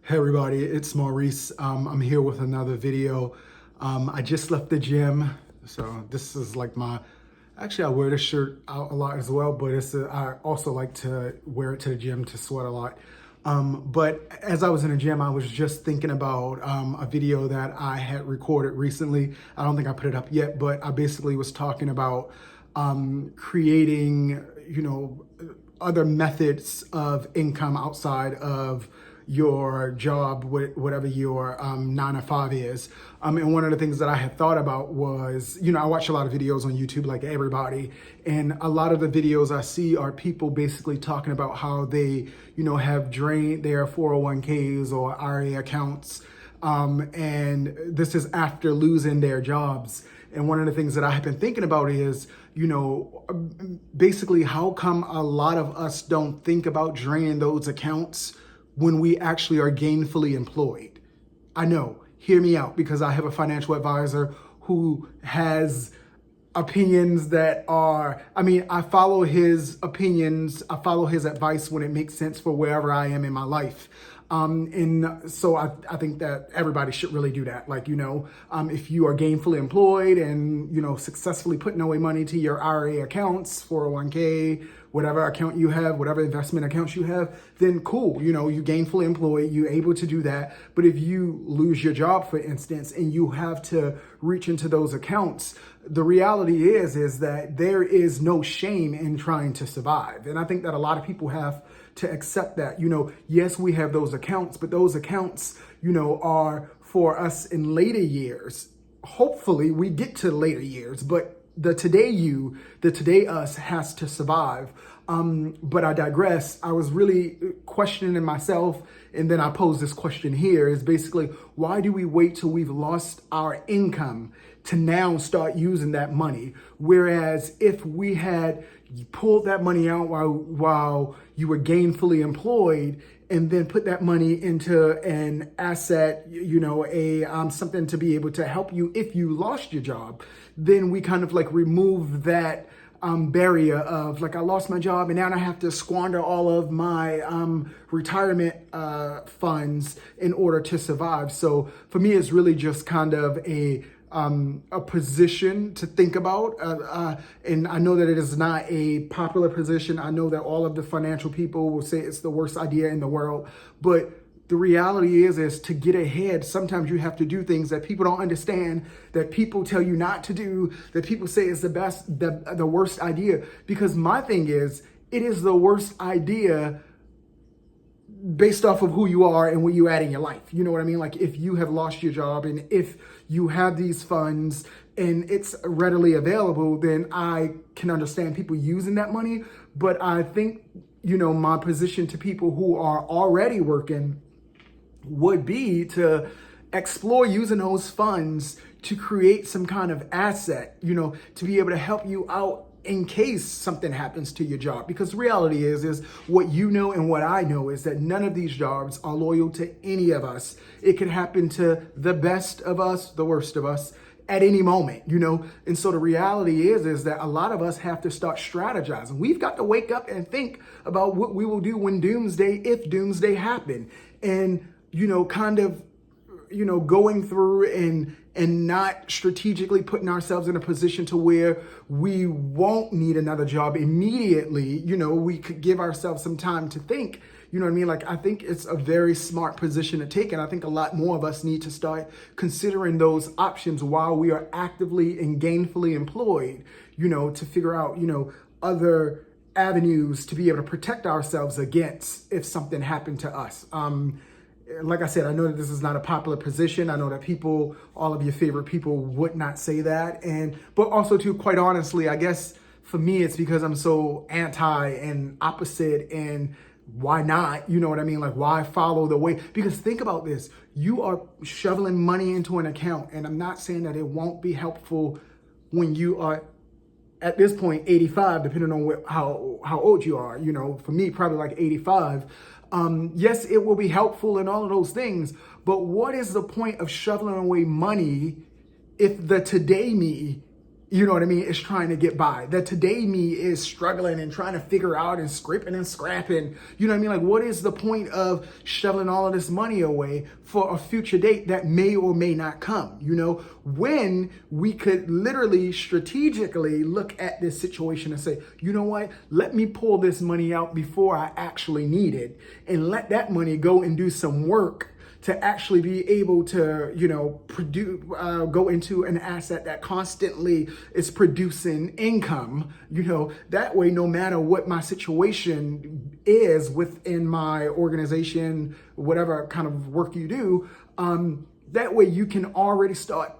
Hey everybody, it's Maurice. I'm here with another video. I just left the gym, so this is like actually I wear this shirt out a lot as well, but I also like to wear it to the gym to sweat a lot. But as I was in the gym, I was just thinking about a video that I had recorded recently. I don't think I put it up yet, but I basically was talking about creating, other methods of income outside of your job, whatever your 9 to 5 is. And one of the things that I had thought about was, I watch a lot of videos on YouTube like everybody. And a lot of the videos I see are people basically talking about how they, have drained their 401ks or IRA accounts. And this is after losing their jobs. And one of the things that I have been thinking about is, basically how come a lot of us don't think about draining those accounts when we actually are gainfully employed? I know, hear me out, because I have a financial advisor who has opinions that are, I follow his opinions, I follow his advice when it makes sense for wherever I am in my life. And so I think that everybody should really do that. Like, if you are gainfully employed and, successfully putting away money to your IRA accounts, 401k, whatever account you have, whatever investment accounts you have, then cool. You gainfully employed, you're able to do that. But if you lose your job, for instance, and you have to reach into those accounts, the reality is that there is no shame in trying to survive. And I think that a lot of people have to accept that, yes, we have those accounts, but those accounts, are for us in later years. Hopefully we get to later years, but the today us has to survive. But I digress. I was really questioning myself, and then I pose this question here is basically, why do we wait till we've lost our income to now start using that money? Whereas if we had pulled that money out while you were gainfully employed, and then put that money into an asset, something to be able to help you if you lost your job, then we kind of like remove that barrier of like, I lost my job and now I have to squander all of my retirement funds in order to survive. So for me, it's really just kind of a position to think about. And I know that it is not a popular position. I know that all of the financial people will say it's the worst idea in the world, but the reality is to get ahead, sometimes you have to do things that people don't understand, that people tell you not to do, that people say is the worst idea. Because my thing is, it is the worst idea based off of who you are and where you're at in your life. You know what I mean? Like, if you have lost your job and if you have these funds and it's readily available, then I can understand people using that money. But I think, my position to people who are already working would be to explore using those funds to create some kind of asset, to be able to help you out in case something happens to your job. Because the reality is what you know and what I know is that none of these jobs are loyal to any of us. It can happen to the best of us, the worst of us, at any moment, And so the reality is that a lot of us have to start strategizing. We've got to wake up and think about what we will do when if doomsday happen. And, going through and not strategically putting ourselves in a position to where we won't need another job immediately. We could give ourselves some time to think. You know what I mean? Like, I think it's a very smart position to take. And I think a lot more of us need to start considering those options while we are actively and gainfully employed, to figure out, other avenues to be able to protect ourselves against if something happened to us. Like I said, I know that this is not a popular position. I know that all of your favorite people would not say that. But also too, quite honestly, I guess for me, it's because I'm so anti and opposite, and why not? You know what I mean? Like, why follow the way? Because think about this. You are shoveling money into an account, and I'm not saying that it won't be helpful when you are at this point 85, depending on how old you are. For me, probably like 85. Yes, it will be helpful and all of those things, but what is the point of shoveling away money if the today me you know what I mean, is trying to get by. That today me is struggling and trying to figure out and scraping and scrapping. You know what I mean? Like, what is the point of shoveling all of this money away for a future date that may or may not come? You know, when we could literally strategically look at this situation and say, you know what, let me pull this money out before I actually need it and let that money go and do some work to actually be able to, you know, produce, go into an asset that constantly is producing income, you know, that way, no matter what my situation is within my organization, whatever kind of work you do, that way you can already start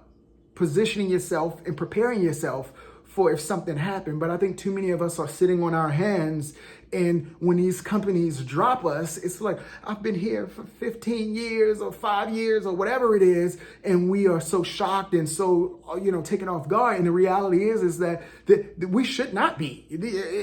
positioning yourself and preparing yourself for if something happened. But I think too many of us are sitting on our hands, and when these companies drop us, it's like, I've been here for 15 years or 5 years or whatever it is, and we are so shocked and so, you know, taken off guard. And the reality is that we should not be.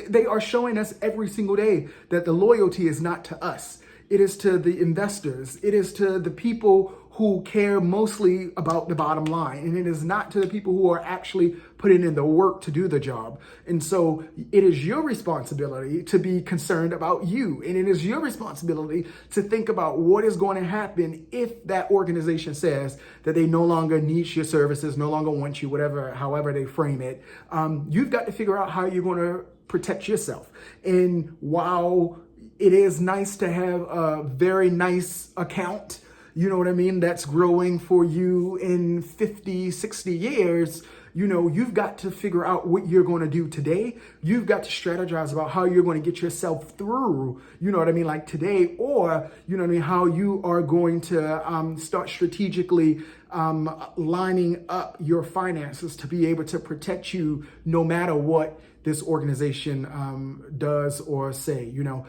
They are showing us every single day that the loyalty is not to us. It is to the investors. It is to the people who care mostly about the bottom line. And it is not to the people who are actually putting in the work to do the job. And so it is your responsibility to be concerned about you. And it is your responsibility to think about what is going to happen if that organization says that they no longer need your services, no longer want you, whatever, however they frame it. You've got to figure out how you're going to protect yourself. And while it is nice to have a very nice account, you know what I mean, that's growing for you in 50, 60 years, you know, you've got to figure out what you're going to do today. You've got to strategize about how you're going to get yourself through, you know what I mean, like today, or, you know what I mean, how you are going to start strategically lining up your finances to be able to protect you no matter what this organization does or say, you know.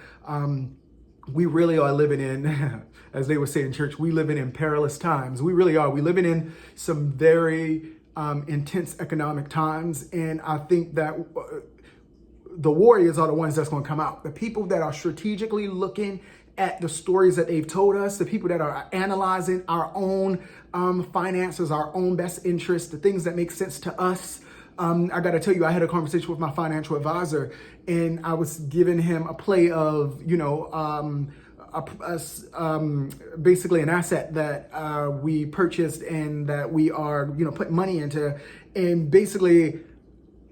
We really are living in, as they would say in church, we living in perilous times. We really are. We living in some very intense economic times. And I think that the warriors are the ones that's going to come out. The people that are strategically looking at the stories that they've told us, the people that are analyzing our own finances, our own best interests, the things that make sense to us. I got to tell you, I had a conversation with my financial advisor, and I was giving him a play of, you know, basically an asset that we purchased and that we are, you know, putting money into. And basically,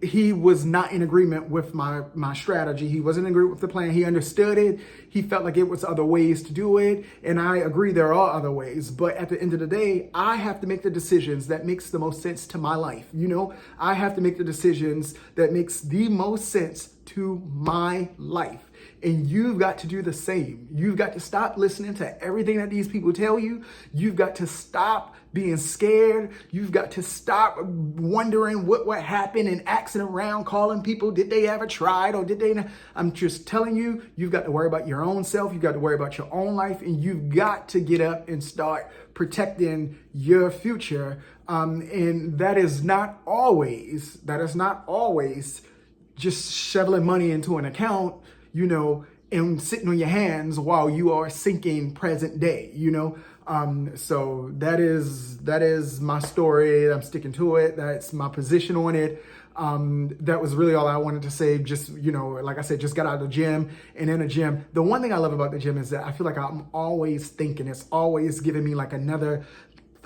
he was not in agreement with my strategy. He wasn't in agreement with the plan. He understood it. He felt like it was other ways to do it. And I agree there are other ways. But at the end of the day, I have to make the decisions that makes the most sense to my life. You know, I have to make the decisions that makes the most sense to my life. And you've got to do the same. You've got to stop listening to everything that these people tell you. You've got to stop being scared. You've got to stop wondering what happened and asking around, calling people, did they ever try it or did they not? I'm just telling you, you've got to worry about your own self. You've got to worry about your own life, and you've got to get up and start protecting your future. And that is not always just shoveling money into an account, you know, and sitting on your hands while you are sinking present day, you know. So that is my story. I'm sticking to it. That's my position on it. That was really all I wanted to say. Just, you know, like I said, just got out of the gym. And in the gym, the one thing I love about the gym is that I feel like I'm always thinking. It's always giving me like another,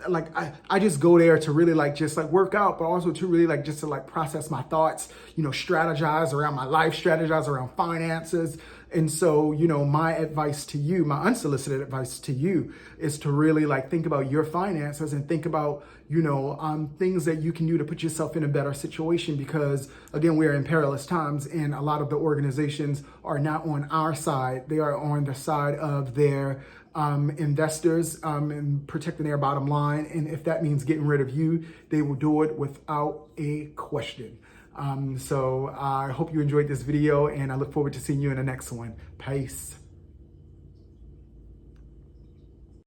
like I just go there to really like just like work out, but also to really like just to like process my thoughts, you know, strategize around my life, strategize around finances. And so, you know, my advice to you, my unsolicited advice to you is to really like think about your finances and think about, you know, things that you can do to put yourself in a better situation, because again, we're in perilous times and a lot of the organizations are not on our side. They are on the side of their investors and protecting their bottom line. And if that means getting rid of you, they will do it without a question. So I hope you enjoyed this video, and I look forward to seeing you in the next one. Peace.